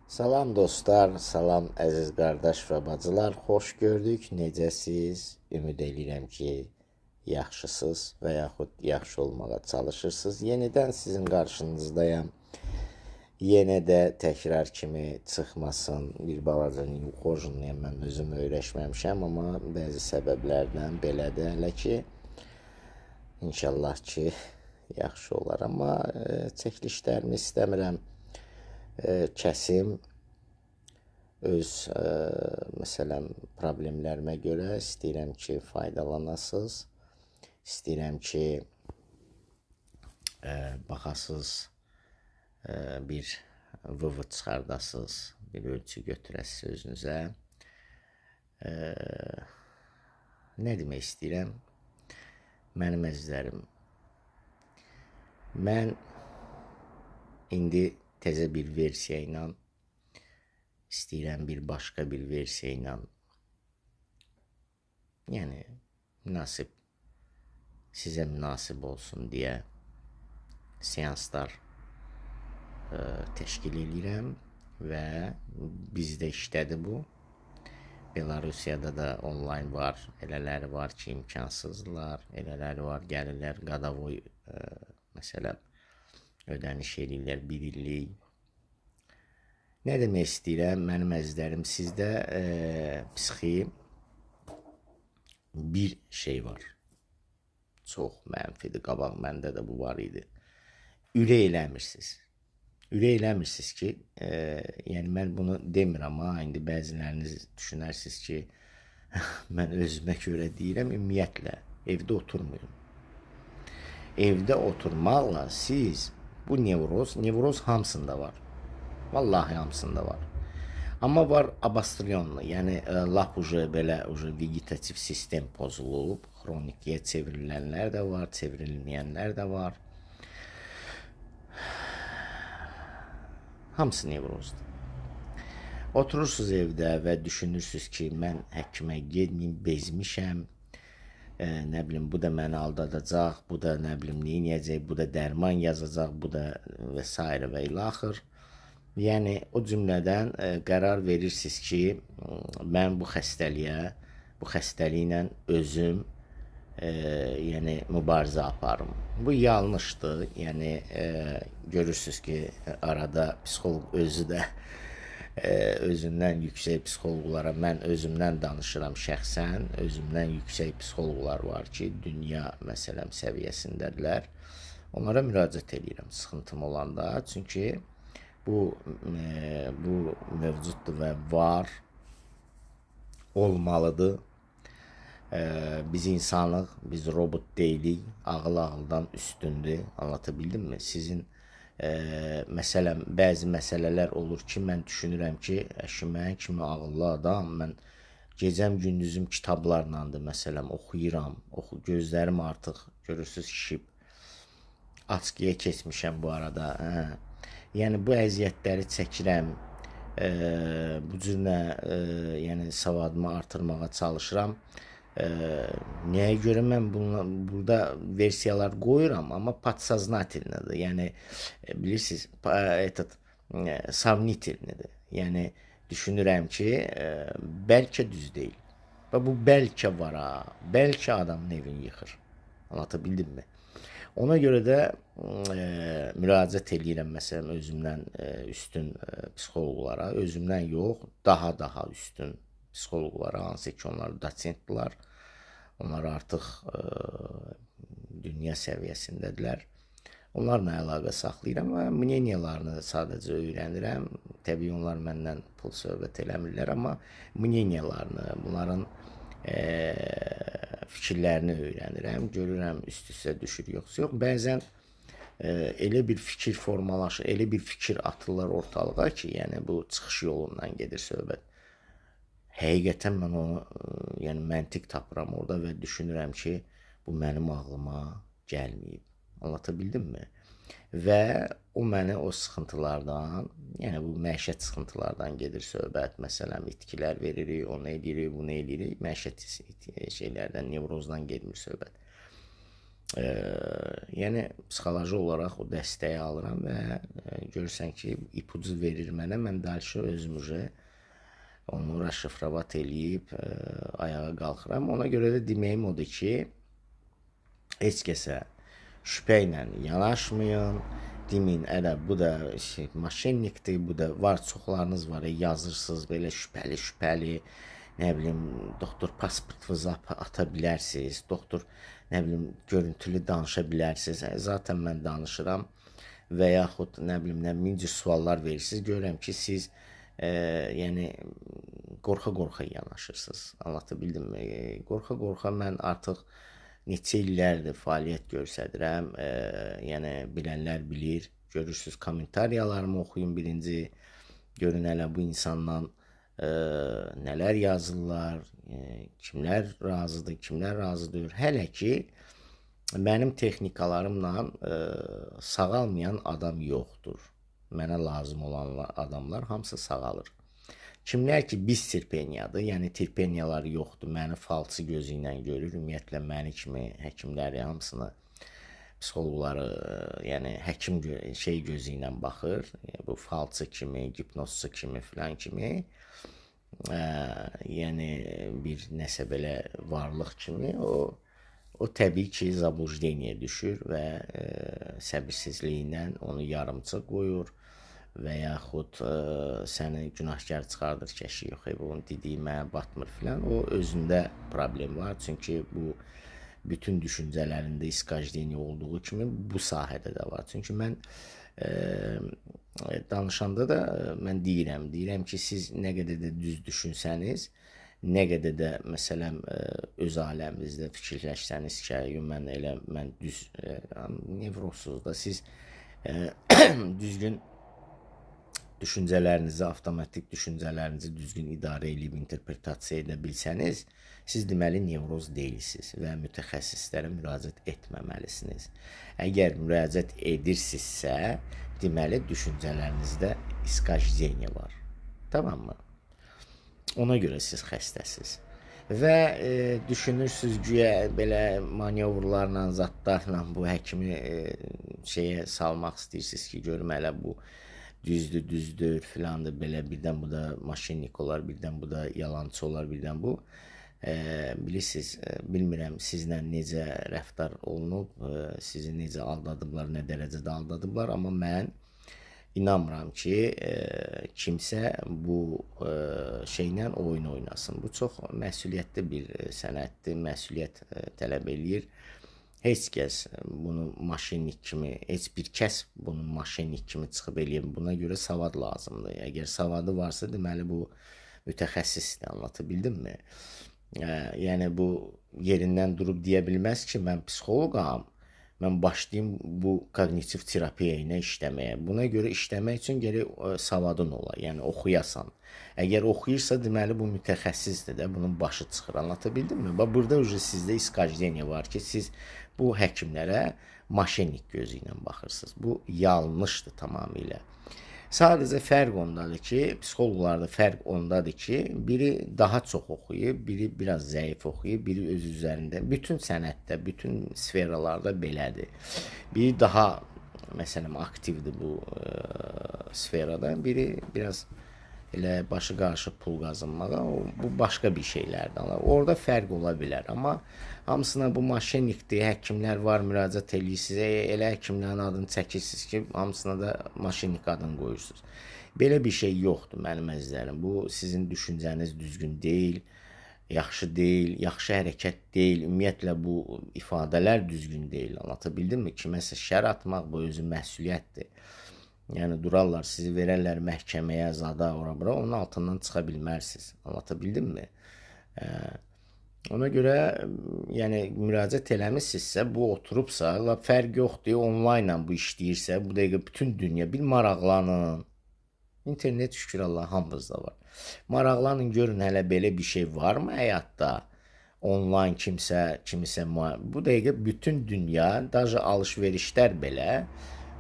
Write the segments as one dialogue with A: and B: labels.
A: Salam dostlar, salam əziz qardaş və bacılar. Xoş gördük. Necəsiz? Ümid edirəm ki, yaxşısınız və yaxud yaxşı olmağa çalışırsınız. Yenidən sizin qarşınızdayam. Yenə də təkrar kimi çıxmasın. Bir balaca yuxojunluyam, mən özüm öyrəşməmişəm, amma bəzi səbəblərdən belədir hələ ki. İnşallah ki, yaxşı olar. Amma çəkilişlərimi istəmirəm kəsim öz məsələn problemlərimə görə. İstəyirəm ki, faydalanasınız. İstəyirəm ki, baxasınız, bir vıvıd çıxardasınız, bir ölçü götürəsiniz özünüzə. Nə demək istəyirəm? Mənim əzizlərim, mən indi təzə bir versiya ilə istəyirəm bir başqa bir versiya ilə, yəni münasib, sizə münasib olsun deyə seanslar təşkil edirəm və bizdə işlədi bu. Belarusiyada da onlayn var, elələri var ki, imkansızlar, elələri var, gəlirlər, qadavoy məsələn ödəniş edirlər, bir illik. Nə demək istəyirəm, mənim əzizlərim, sizdə psixi bir şey var. Çox mənfidir, qabaq məndə də bu var idi. Ürək eləmirsiniz. Ürək eləmirsiniz ki, yəni mən bunu demirəm, amma indi bəziləriniz düşünərsiniz ki, mən özümə görə deyirəm, ümumiyyətlə, evdə oturmayın. Evdə oturmaqla siz bu nevroz hamısında var. Vallahi hamısında var. Amma var abastryonlu, yəni lap belə vegetativ sistem pozulub, xronikliyə çevrilənlər də var, çevrilməyənlər də var. Hamısı nevrozdur. Oturursunuz evdə və düşünürsünüz ki, mən həkimə getməyim, bezmişəm. Nə bilim, bu da məni aldadacaq, bu da nə bilim, neynəyəcək, bu da dərman yazacaq, bu da və s. və ilaxır. Yəni, o cümlədən qərar verirsiniz ki, mən bu xəstəliklə özüm yəni, mübarizə aparım. Bu yanlışdır. Yəni, görürsünüz ki, arada psixoloq özü də özündən yüksək psixoloqlara, mən özümdən danışıram şəxsən, özümdən yüksək psixoloqlar var ki, dünya məsələm səviyyəsindədirlər. Onlara müraciət edirəm sıxıntım olanda, çünki bu mövcuddur və var, olmalıdır. Biz insanıq, biz robot deyilik, ağıl ağıldan üstündür, anlatabildim mi? Sizin məsələn, bəzi məsələlər olur ki, mən düşünürəm ki, mən kimi ağıllı adam, mən gecəm gündüzüm kitablarlandır, məsələn, oxuyuram, gözlərim artıq, görürsünüz, şişib, açqiyə keçmişəm bu arada. Yəni, bu əziyyətləri çəkirəm, bu cürlə yəni, savadımı artırmağa çalışıram. Nəyə görə mən burada versiyalar qoyuram, amma podsoznательныdır. Yəni, bilirsiniz, savnitelnidir. Yəni, düşünürəm ki, bəlkə düz deyil. Və bu bəlkə var, bəlkə adamın evini yıxır. Anlatabildim mi? Ona görə də müraciət edirəm, məsələn, özümdən üstün psixoloqlara, özümdən yox, daha üstün psixoloqlara, hansı ki, onlar doçentdirlər, onlar artıq dünya səviyyəsindədirlər. Onlarla əlaqə saxlayıram və мнениyalarını sadəcə öyrənirəm. Təbii, onlar məndən pul söhbət eləmirlər, amma мнениyalarını, bunların fikirlərini öyrənirəm, görürəm, üst-üstə düşür, yoxsa yox. Bəzən elə bir fikir formalaşır, elə bir fikir atırlar ortalığa ki, yəni bu çıxış yolundan gedir söhbət. Həqiqətən mən onu, yəni məntiq tapıram orada və düşünürəm ki, bu mənim ağlıma gəlməyib. Anlatabildim mi? Və o məni o sıxıntılardan, yəni bu məişət sıxıntılardan gedir söhbət. Məsələn, itkilər veririk, onu edirik, bunu edirik. Məişət şeylərdən, nevrozdan gedmir söhbət. Yəni psixoloji olaraq o dəstəyi alıram və görürsən ki, ipucu verir mənə. Mən dəlşə özüm onu raşifrovat eləyib ayağa qalxıram. Ona görə də deməyim odur ki, heç kəsə şübhə ilə yanaşmayın. Deməyin, bu da maşennikdir, bu da var, çoxlarınız var, yazırsınız belə şübhəli, nə bilim, doktor pasportunuzu ata bilərsiniz, doktor, nə bilim, görüntülü danışa bilərsiniz. Zaten mən danışıram və yaxud, nə bilim, minci suallar verirsiniz. Görürəm ki, siz yəni qorxa-qorxa yanaşırsınız. Anlatabildim mi? Qorxa-qorxa mən artıq neçə illərdir fəaliyyət göstərirəm. Yəni bilənlər bilir. Görürsüz, kommentariyalarımı oxuyun birinci. Görün hələ bu insandan nələr yazırlar, kimlər razıdır, kimlər razı deyil. Hələ ki, mənim texnikalarımla sağalmayan adam yoxdur. Mənə lazım olan adamlar hamısı sağalır. Kimlər ki, biz tirpeniyadır, yəni tirpeniyaları yoxdur, məni falçı gözü ilə görür, ümumiyyətlə məni kimi həkimləri hamısını, psixologları, yəni həkim gözü ilə baxır, bu falçı kimi, hipnozçu kimi, filan kimi, yəni bir nəsə belə varlıq kimi, o təbii ki, zabujdeniyə düşür və səbirsizliyindən onu yarımçıq qoyur və yaxud səni günahkar çıxardır ki, əşi yox, bunun dediyi mənə batmır filan. O özündə problem var, çünki bu bütün düşüncələrində iskajleniya olduğu kimi bu sahədə də var. Çünki mən danışanda da mən deyirəm ki, siz nə qədər də düz düşünsəniz, nə qədər də məsələn öz aləminizdə fikirləşsəniz ki, mən düz nevrozsuz da siz düzgün düşüncələrinizi, avtomatik düşüncələrinizi düzgün idarə edib interpretasiya edə bilsəniz, siz deməli nevroz deyilsiniz və mütəxəssislərə müraciət etməməlisiniz. Əgər müraciət edirsinizsə, deməli düşüncələrinizdə iskajleniya var. Tamam mı? Ona görə siz xəstəsiz. Və düşünürsünüz güya belə manevrlarla, zatlarla bu həkimi şeyə salmaq istəyirsiniz ki, görüm hələ bu düzdür filandır, belə birdən bu da maşinnik olar, birdən bu da yalancı olar, birdən bu. Bilirsiniz, bilmirəm sizlə necə rəftar olunub, sizi necə aldadıblar, nə dərəcədə aldadıblar, amma mən inanmıram ki, kimsə bu şeylə oyun oynasın. Bu çox məsuliyyətli bir sənətdir, məsuliyyət tələb eləyir. Heç kəs bunu maşinnik kimi, heç bir kəs bunu maşinnik kimi çıxıb eləyir. Buna görə savad lazımdır. Əgər savadı varsa, deməli bu mütəxəssisdir, anlatabildim mi? Yəni bu yerindən durub deyə bilməz ki, mən psixoloqam, mən başlayayım bu kognitiv terapiya ilə işləməyə. Buna görə işləmək üçün gərək savadın ola, yəni oxuyasan. Əgər oxuyursa, deməli bu mütəxəssisdir də, bunun başı çıxır, anlatabildim mi? Burada sizdə iskajleniya var ki, siz bu həkimlərə maşinnik gözü ilə baxırsınız. Bu yanlışdır tamamilə. Sadəcə fərq ondadır ki, psixoloqlarda fərq ondadır ki, biri daha çox oxuyub, biri biraz zəif oxuyub, biri öz üzərində, bütün sənətdə, bütün sferalarda belədir. Biri daha, məsələn, aktivdir bu sferada, biri biraz elə başı qarşı pul qazanmağa, bu başqa bir şeylərdir. Orada fərq ola bilər, amma hamısına bu maşinnikdir, həkimlər var, müraciət eləyirsiniz, elə həkimlərin adını çəkirsiniz ki, hamısına da maşinnik adını qoyursunuz. Belə bir şey yoxdur mənim əzizlərim. Bu sizin düşüncəniz düzgün deyil, yaxşı deyil, yaxşı hərəkət deyil, ümumiyyətlə bu ifadələr düzgün deyil, anlatabildim mi? Kiməsə şər atmaq bu özü məsuliyyətdir. Yəni durarlar, sizi verərlər məhkəməyə, zada, ora-bura, onun altından çıxa bilmərsiniz. Anlatabildim mi? Ona görə, yəni müraciət eləmişsinizsə, bu oturubsa, fərq yoxdur, onlaynla bu işləyirsə, bu dəqiqə bütün dünya bir maraqlanın. İnternet şükür Allah hamımızda var. Maraqlanın, görün hələ belə bir şey varmı həyatda? Onlayn kimisə, bu dəqiqə bütün dünya, daha alış-verişlər belə,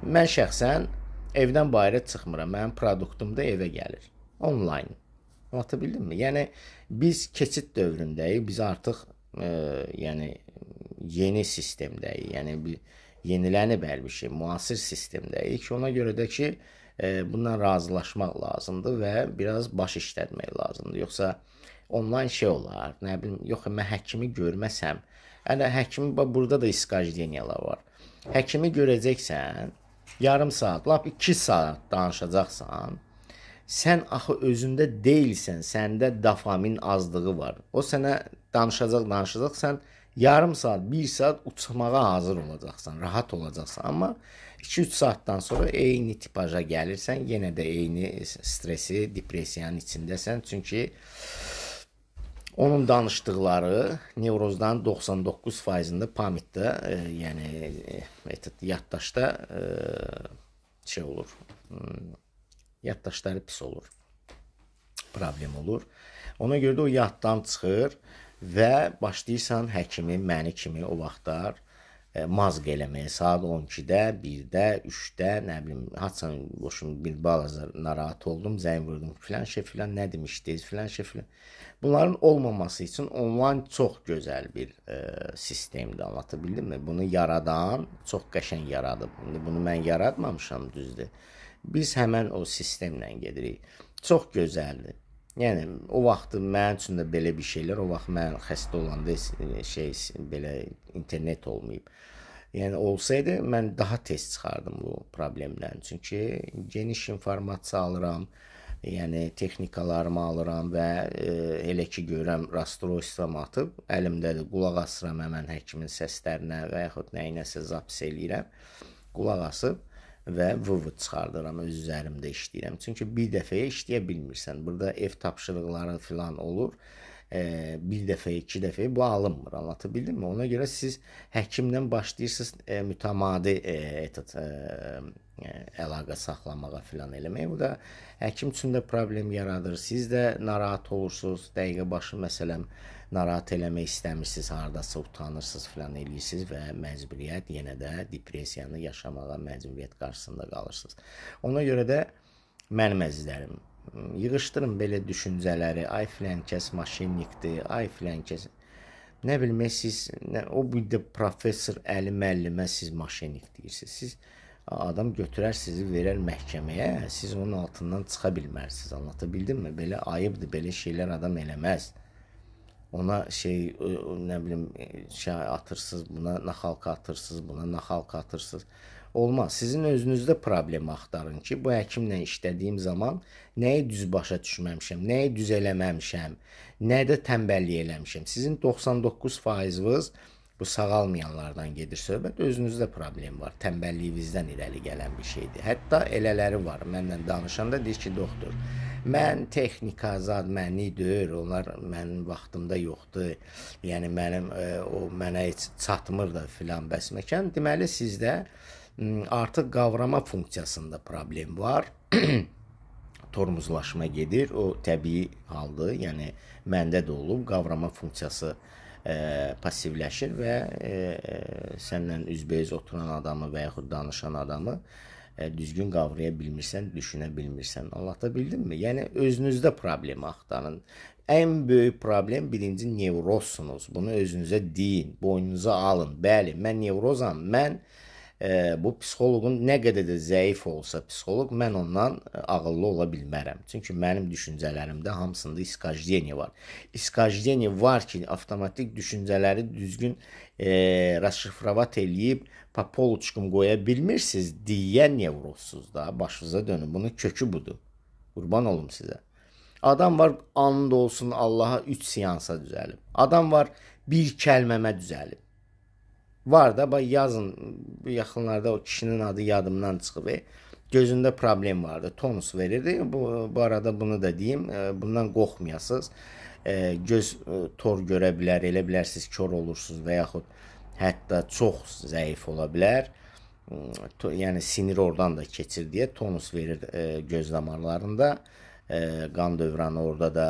A: mən şəxsən evdən bayıra çıxmıram. Mənim produktum da evə gəlir. Online. Anlatabildim mi? Yəni biz keçid dövründəyik. Biz artıq yəni yeni sistemdəyik. Yəni bir yenilənib hər bir şey, müasir sistemdəyik. Ona görə də ki, bundan razılaşmaq lazımdır və biraz baş işlətmək lazımdır. Yoxsa onlayn şey olar, nə bilim, yox, mən həkimi görməsəm, yəni həkimi, burada da iskajeniyalar var. Həkimi görəcəksən, yarım saat, lap 2 saat danışacaqsan, sən axı özündə deyilsən, səndə dopamin azlığı var. O sənə danışacaq, sən yarım saat, 1 saat uçmağa hazır olacaqsan, rahat olacaqsan. Amma 2-3 saatdan sonra eyni tipaja gəlirsən, yenə də eyni stresi, depressiyanın içindəsən. Çünki onun danışdıqları nevrozdan 99%'ında pamitdə, yəni yaddaşda şey olur, yaddaşları pis olur, problem olur. Ona görə də o yaddan çıxır və başlayırsan həkimi, məni kimi o vaxtlar mazq eləməyə saat 12-də, 1-də, 3-də, nə bilim, haçan boşum bir balaca narahat oldum, zəng vurdum, filan şey filan nə demişdiniz, filan şey filan. Bunların olmaması üçün onlayn çox gözəl bir sistemdir, anlatabildim mi? Bunu yaradan çox qəşəng yaradıb. Bunu mən yaratmamışam, düzdür. Biz həmən o sistemlə gedirik. Çox gözəldir. Yəni o vaxt mənim üçün də belə bir şeylər, o vaxt mən xəstə olanda belə internet olmayıb. Yəni olsaydı mən daha tez çıxardım bu problemdən. Çünki geniş informasiya alıram, yəni texnikalarımı alıram və elə ki görürəm rastroystram atıb, əlimdədir, qulaq asıram həmən həkimin səslərinə və yaxud nəyinəsə zapis eləyirəm, qulaq asıb və vıvıd çıxardıram, öz üzərimdə işləyirəm. Çünki bir dəfəyə işləyə bilmirsən. Burada ev tapşırıqları filan olur. Bir dəfəyə, 2 dəfəyə bu alınmır. Anlatabildim mi? Ona görə siz həkimlə başlayırsınız mütəmadi əlaqə saxlamağa filan eləməyə. Bu da həkim üçün də problem yaradır. Siz də narahat olursunuz. Dəqiqə başı məsələn narahat eləmək istəmirsiniz, hardasa utanırsınız filan eləyirsiniz və məcburiyyət yenə də depressiyanı yaşamağa məcburiyyət qarşısında qalırsınız. Ona görə də mənim əzizlərim, yığışdırın belə düşüncələri, ay filan kəs maşinlikdir, ay filan kəs, nə bilmək siz, o bir də professor Əli müəllimə siz maşinlik deyirsiniz. Siz adam götürər sizi verər məhkəməyə, siz onun altından çıxa bilmərsiniz, anlatabildim mi? Belə ayıbdır, belə şeylər adam eləməz. Ona nə bilim, atırsınız, buna naxalqa atırsınız, buna naxalqa atırsınız. Olmaz. Sizin özünüzdə problem axtarın ki, bu həkimlə işlədiyim zaman nəyi düz başa düşməmişəm, nəyi düz eləməmişəm, nədə tənbəllik eləmişəm. Sizin 99%'ınız bu sağalmayanlardan gedir söhbət, özünüzdə problem var. Tənbəlliyinizdən irəli gələn bir şeydir. Hətta elələri var. Mənlə danışanda deyir ki, doktor, mən texnika zad mənlidir, onlar mənim vaxtımda yoxdur. Yəni mənim o mənə heç çatmır da filan bəs məkan. Deməli sizdə artıq qavrama funksiyasında problem var. Tormozlaşma gedir. O təbii haldır. Yəni məndə də olub qavrama funksiyası passivləşir və sənlə üzbəüz oturan adamı və yaxud danışan adamı düzgün qavraya bilmirsən, düşünə bilmirsən. Anlatabildim mi? Yəni özünüzdə problemi axtarın. Ən böyük problem birinci nevrozsunuz. Bunu özünüzə deyin, boynunuza alın. Bəli, mən nevrozam. Mən bu psixoloqun nə qədər də zəif olsa psixoloq, mən ondan ağıllı ola bilmərəm. Çünki mənim düşüncələrimdə hamısında iskajeniya var. İskajeniya var ki, avtomatik düşüncələri düzgün raşifrovat eləyib papoluçkum qoya bilmirsiniz deyən nevrozsuz da, başınıza dönün. Bunun kökü budur. Qurban olum sizə. Adam var, and olsun Allaha 3 seansa düzəlib. Adam var, bir kəlməmə düzəlib. Var da, yazın, bu yaxınlarda o kişinin adı yadımdan çıxıb, gözündə problem vardı, tonus verirdi. Bu arada bunu da deyim, bundan qorxmayasınız. Göz tor görə bilər, elə bilərsiniz, kör olursunuz və yaxud hətta çox zəif ola bilər. Yəni sinir oradan da keçir deyə tonus verir göz damarlarında. Qan dövranı orada da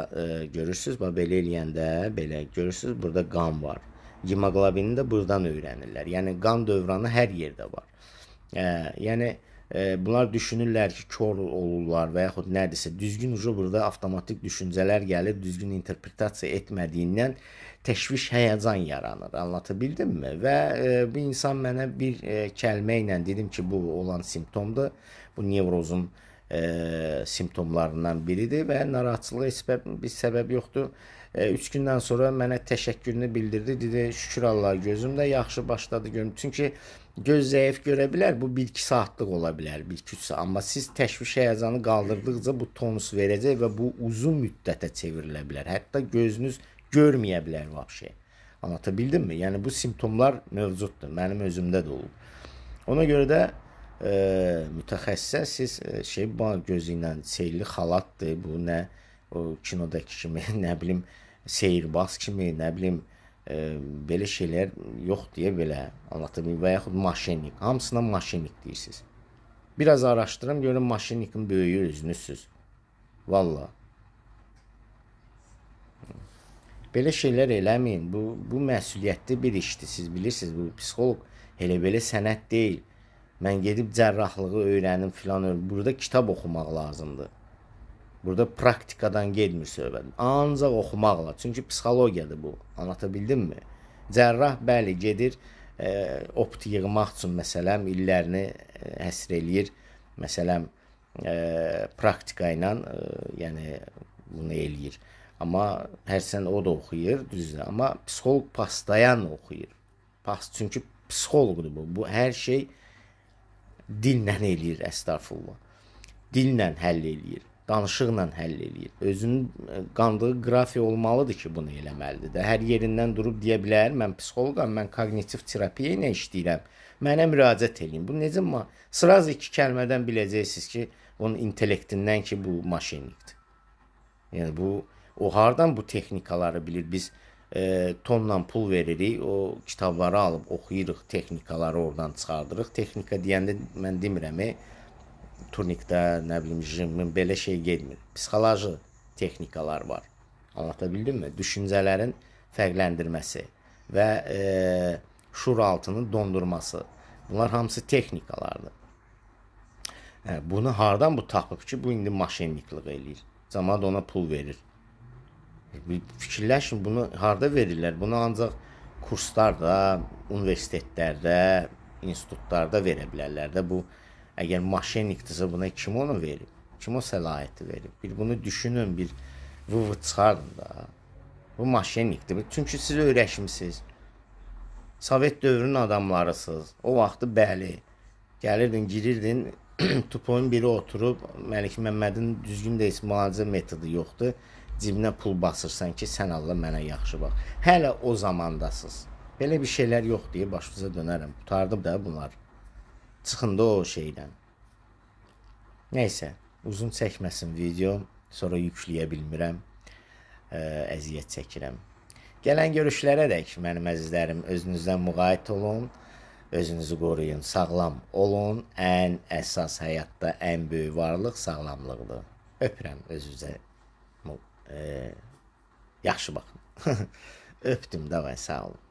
A: görürsünüz. Belə eləyəndə, belə görürsünüz, burada qan var. Hemoqlobini də buradan öyrənirlər. Yəni qan dövranı hər yerdə var. Yəni bunlar düşünürlər ki, kör olurlar və yaxud nədirsə. Düzgün burada avtomatik düşüncələr gəlir, düzgün interpretasiya etmədiyindən təşviş, həyəcan yaranır. Anlatabildim-mi? Və bu insan mənə bir kəlmə ilə dedim ki, bu olan simptomdur. Bu nevrozun simptomlarından biridir və narahatçılığa heç bir səbəb yoxdur. 3 gündən sonra mənə təşəkkürünü bildirdi. Dedi, şükür Allah, gözüm də yaxşı başladı görüm. Çünki göz zəif görə bilər. Bu 1-2 saatlıq ola bilər, 1-2 saat. Amma siz təşviş, həyəcanı qaldırdıqca bu tonus verəcək və bu uzun müddətə çevrilə bilər. Hətta gözünüz görməyə bilər vəbşə. Anlatabildim-mi? Yəni bu simptomlar mövcuddur. Mənim özümdə də olub. Ona görə də mütəxəssisə siz gözü ilə seyirli xalatdır. Bu nə o kinodakı kimi, nə bilim, seyirbaz kimi, nə bilim, belə şeylər yox deyə belə anlatabilirim. Və yaxud maşinlik. Hamısına maşinlik deyirsiniz. Biraz araşdırım, görün maşinlikin böyüyü özünüzsüz. Valla. Belə şeylər eləməyin. Bu məsuliyyətli bir işdir. Siz bilirsiniz, bu psixoloq elə belə sənət deyil. Mən gedib cərrahlığı öyrənim filan. Burada kitab oxumaq lazımdır. Burada praktikadan gelmir söhbət. Ancaq oxumaqla. Çünki psixologiyadır bu. Anlatabildim-mi? Cərrah bəli gedir, opt yığmaq üçün məsələn illərini həsr eləyir. Məsələn, praktika ilə yəni bunu eləyir. Amma hərsən o da oxuyur, düzdür. Amma psixoloq pastayan oxuyur. Çünki psixoloqdur bu. Bu hər şey dillə eləyir, əstəğfurullah. Dillə həll eləyir. Danışıqla həll eləyir. Özünün qandığı qrafiya olmalıdır ki, bunu eləməlidir də. Hər yerindən durub deyə bilər, mən psixoloqam, mən kognitiv terapiya ilə işləyirəm, mənə müraciət edin. Bu necə sıraz 2 kəlmədən biləcəksiniz ki, onun intellektindən ki, bu maşinlikdir. Yəni o hardan bu texnikaları bilir? Biz tonla pul veririk, o kitabları alıb oxuyuruq, texnikaları oradan çıxardırıq. Texnika deyəndə mən demirəm, turnikdə, nə bilim, jimin, belə şey gelmir. Psixoloji texnikalar var. Anlatabildim-mi? Düşüncələrin fərqləndirməsi və şuur altının dondurması. Bunlar hamısı texnikalardır. Bunu hardan bu tapıb ki, bu indi maşinlikliq eləyir. Cəmaət ona pul verir. Fikirləşin, bunu harda verirlər? Bunu ancaq kurslarda, universitetlərdə, institutlarda verə bilərlər də. Bu əgər maşinlikdirsə buna kim onu verib? Kim o səlahiyyəti verib? Bir bunu düşünün, bir vıvı çıxardın da. Bu maşinlikdir. Çünki siz öyrəşmisiniz. Sovet dövrünün adamlarısınız. O vaxtı bəli. Gəlirdin, girirdin, tupoyun biri oturub, Məlik Məmmədin düzgün də müalicə metodu yoxdur. Cibinə pul basırsan ki, sən Allah mənə yaxşı bax. Hələ o zamandasınız. Belə bir şeylər yox deyə başınıza dönərəm. Qutardım da bunlar. Çıxın da o şeydən. Neysə, uzun çəkməsin video. Sonra yükləyə bilmirəm. Əziyyət çəkirəm. Gələn görüşlərə dək mənim əzizlərim, özünüzdən müğayət olun. Özünüzü qoruyun, sağlam olun. Ən əsas həyatda ən böyük varlıq sağlamlıqdır. Öpürəm özünüzə. Yaxşı baxın. Öpdüm də və sağ olun.